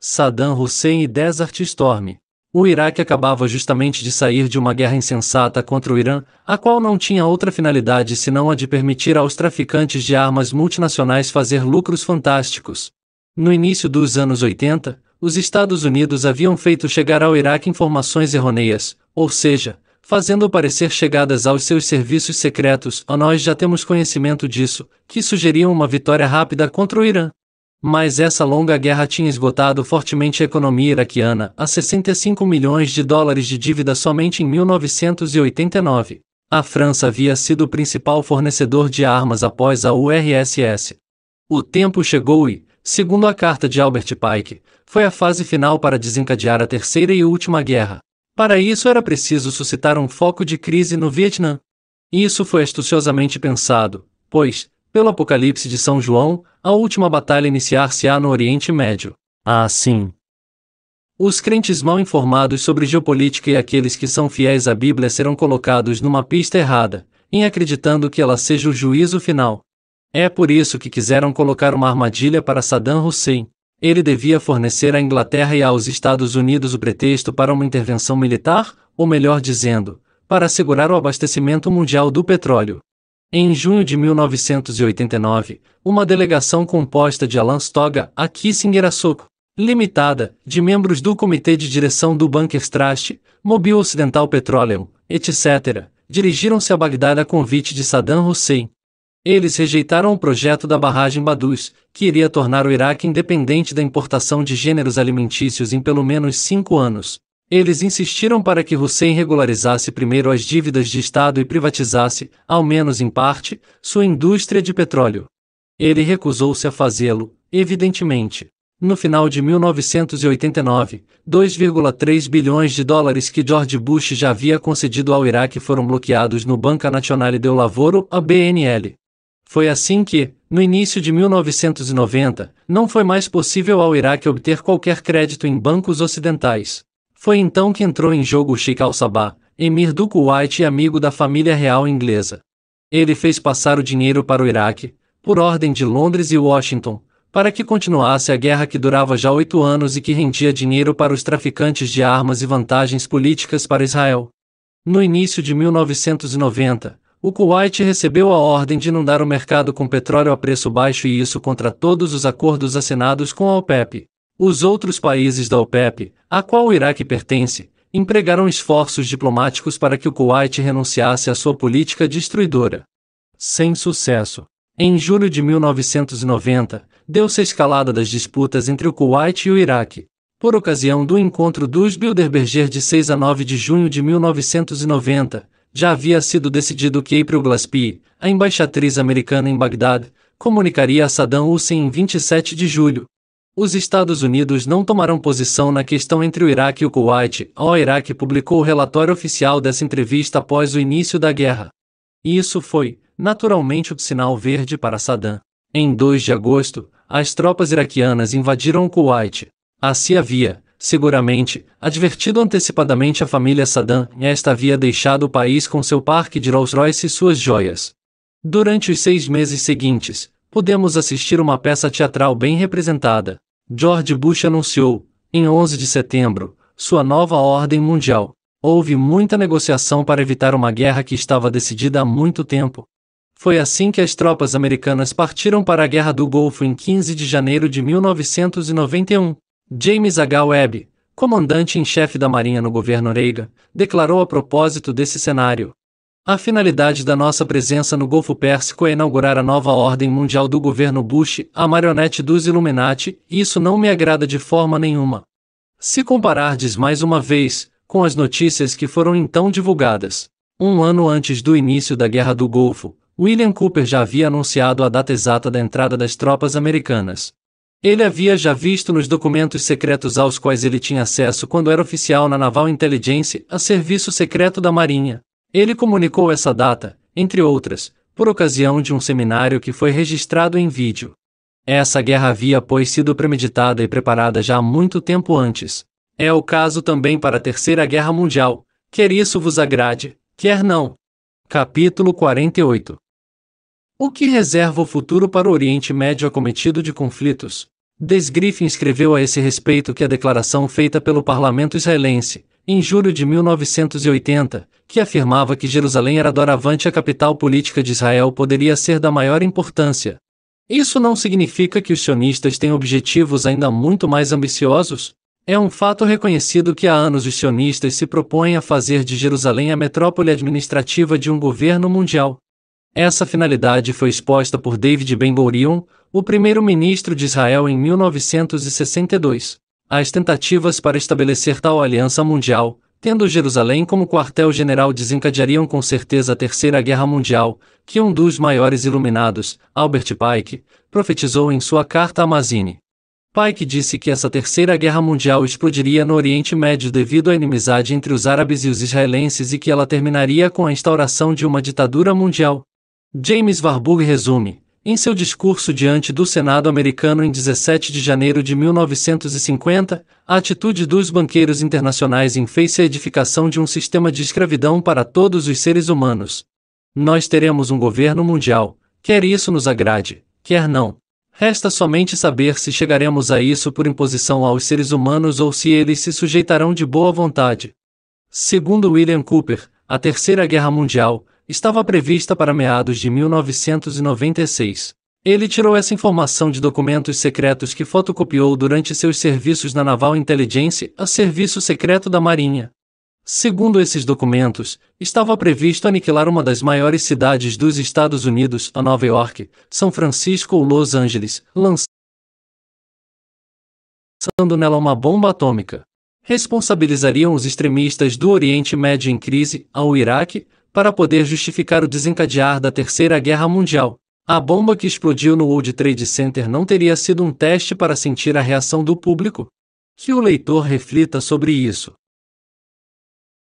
Saddam Hussein e Desert Storm. O Iraque acabava justamente de sair de uma guerra insensata contra o Irã, a qual não tinha outra finalidade senão a de permitir aos traficantes de armas multinacionais fazer lucros fantásticos. No início dos anos 80, os Estados Unidos haviam feito chegar ao Iraque informações errôneas, ou seja, fazendo parecer chegadas aos seus serviços secretos, nós já temos conhecimento disso, que sugeriam uma vitória rápida contra o Irã. Mas essa longa guerra tinha esgotado fortemente a economia iraquiana, a 65 milhões de dólares de dívida somente em 1989. A França havia sido o principal fornecedor de armas após a URSS. O tempo chegou e, segundo a carta de Albert Pike, foi a fase final para desencadear a terceira e última guerra. Para isso era preciso suscitar um foco de crise no Vietnã. Isso foi astuciosamente pensado, pois, pelo Apocalipse de São João, a última batalha iniciar-se-á no Oriente Médio. Assim, os crentes mal informados sobre geopolítica e aqueles que são fiéis à Bíblia serão colocados numa pista errada, em acreditando que ela seja o juízo final. É por isso que quiseram colocar uma armadilha para Saddam Hussein. Ele devia fornecer à Inglaterra e aos Estados Unidos o pretexto para uma intervenção militar, ou melhor dizendo, para assegurar o abastecimento mundial do petróleo. Em junho de 1989, uma delegação composta de Alan Stoga, a Kissinger Co. Limitada, de membros do Comitê de Direção do Bunkers Trust, Mobil Occidental Petroleum, etc., dirigiram-se a Bagdá a convite de Saddam Hussein. Eles rejeitaram o projeto da barragem Baduz, que iria tornar o Iraque independente da importação de gêneros alimentícios em pelo menos 5 anos. Eles insistiram para que Hussein regularizasse primeiro as dívidas de Estado e privatizasse, ao menos em parte, sua indústria de petróleo. Ele recusou-se a fazê-lo, evidentemente. No final de 1989, 2,3 bilhões de dólares que George Bush já havia concedido ao Iraque foram bloqueados no Banca Nazionale del Lavoro, a BNL. Foi assim que, no início de 1990, não foi mais possível ao Iraque obter qualquer crédito em bancos ocidentais. Foi então que entrou em jogo o Sheikh Al-Sabah, emir do Kuwait e amigo da família real inglesa. Ele fez passar o dinheiro para o Iraque, por ordem de Londres e Washington, para que continuasse a guerra que durava já 8 anos e que rendia dinheiro para os traficantes de armas e vantagens políticas para Israel. No início de 1990, o Kuwait recebeu a ordem de inundar o mercado com petróleo a preço baixo e isso contra todos os acordos assinados com a OPEP. Os outros países da OPEP, a qual o Iraque pertence, empregaram esforços diplomáticos para que o Kuwait renunciasse à sua política destruidora. Sem sucesso. Em julho de 1990, deu-se a escalada das disputas entre o Kuwait e o Iraque. Por ocasião do encontro dos Bilderberger de 6 a 9 de junho de 1990, já havia sido decidido que April Glaspie, a embaixatriz americana em Bagdá, comunicaria a Saddam Hussein em 27 de julho. Os Estados Unidos não tomaram posição na questão entre o Iraque e o Kuwait. O Iraque publicou o relatório oficial dessa entrevista após o início da guerra. E isso foi, naturalmente, o sinal verde para Saddam. Em 2 de agosto, as tropas iraquianas invadiram o Kuwait. Assim havia, seguramente, advertido antecipadamente a família Saddam, e esta havia deixado o país com seu parque de Rolls-Royce e suas joias. Durante os 6 meses seguintes, podemos assistir uma peça teatral bem representada. George Bush anunciou, em 11 de setembro, sua nova ordem mundial. Houve muita negociação para evitar uma guerra que estava decidida há muito tempo. Foi assim que as tropas americanas partiram para a Guerra do Golfo em 15 de janeiro de 1991. James H. Webb, comandante em chefe da Marinha no governo Reagan, declarou a propósito desse cenário: a finalidade da nossa presença no Golfo Pérsico é inaugurar a nova ordem mundial do governo Bush, a marionete dos Illuminati, e isso não me agrada de forma nenhuma. Se comparardes mais uma vez, com as notícias que foram então divulgadas, 1 ano antes do início da Guerra do Golfo, William Cooper já havia anunciado a data exata da entrada das tropas americanas. Ele havia já visto nos documentos secretos aos quais ele tinha acesso quando era oficial na Naval Intelligence, a serviço secreto da Marinha. Ele comunicou essa data, entre outras, por ocasião de um seminário que foi registrado em vídeo. Essa guerra havia, pois, sido premeditada e preparada já há muito tempo antes. É o caso também para a Terceira Guerra Mundial, quer isso vos agrade, quer não. Capítulo 48. O que reserva o futuro para o Oriente Médio acometido de conflitos? Griffin escreveu a esse respeito que a declaração feita pelo parlamento israelense, em julho de 1980, que afirmava que Jerusalém era doravante a capital política de Israel, poderia ser da maior importância. Isso não significa que os sionistas têm objetivos ainda muito mais ambiciosos? É um fato reconhecido que há anos os sionistas se propõem a fazer de Jerusalém a metrópole administrativa de um governo mundial. Essa finalidade foi exposta por David Ben-Gurion, o primeiro-ministro de Israel, em 1962. As tentativas para estabelecer tal aliança mundial, tendo Jerusalém como quartel-general, desencadeariam com certeza a Terceira Guerra Mundial, que um dos maiores iluminados, Albert Pike, profetizou em sua carta a Mazzini. Pike disse que essa Terceira Guerra Mundial explodiria no Oriente Médio devido à inimizade entre os árabes e os israelenses e que ela terminaria com a instauração de uma ditadura mundial. James Warburg resume, em seu discurso diante do Senado americano em 17 de janeiro de 1950, a atitude dos banqueiros internacionais em face à edificação de um sistema de escravidão para todos os seres humanos. Nós teremos um governo mundial, quer isso nos agrade, quer não. Resta somente saber se chegaremos a isso por imposição aos seres humanos ou se eles se sujeitarão de boa vontade. Segundo William Cooper, a Terceira Guerra Mundial estava prevista para meados de 1996. Ele tirou essa informação de documentos secretos que fotocopiou durante seus serviços na Naval Intelligence, a serviço secreto da Marinha. Segundo esses documentos, estava previsto aniquilar uma das maiores cidades dos Estados Unidos, a Nova York, São Francisco ou Los Angeles, lançando nela uma bomba atômica. Responsabilizariam os extremistas do Oriente Médio em crise, ao Iraque, para poder justificar o desencadear da Terceira Guerra Mundial. A bomba que explodiu no World Trade Center não teria sido um teste para sentir a reação do público? Que o leitor reflita sobre isso.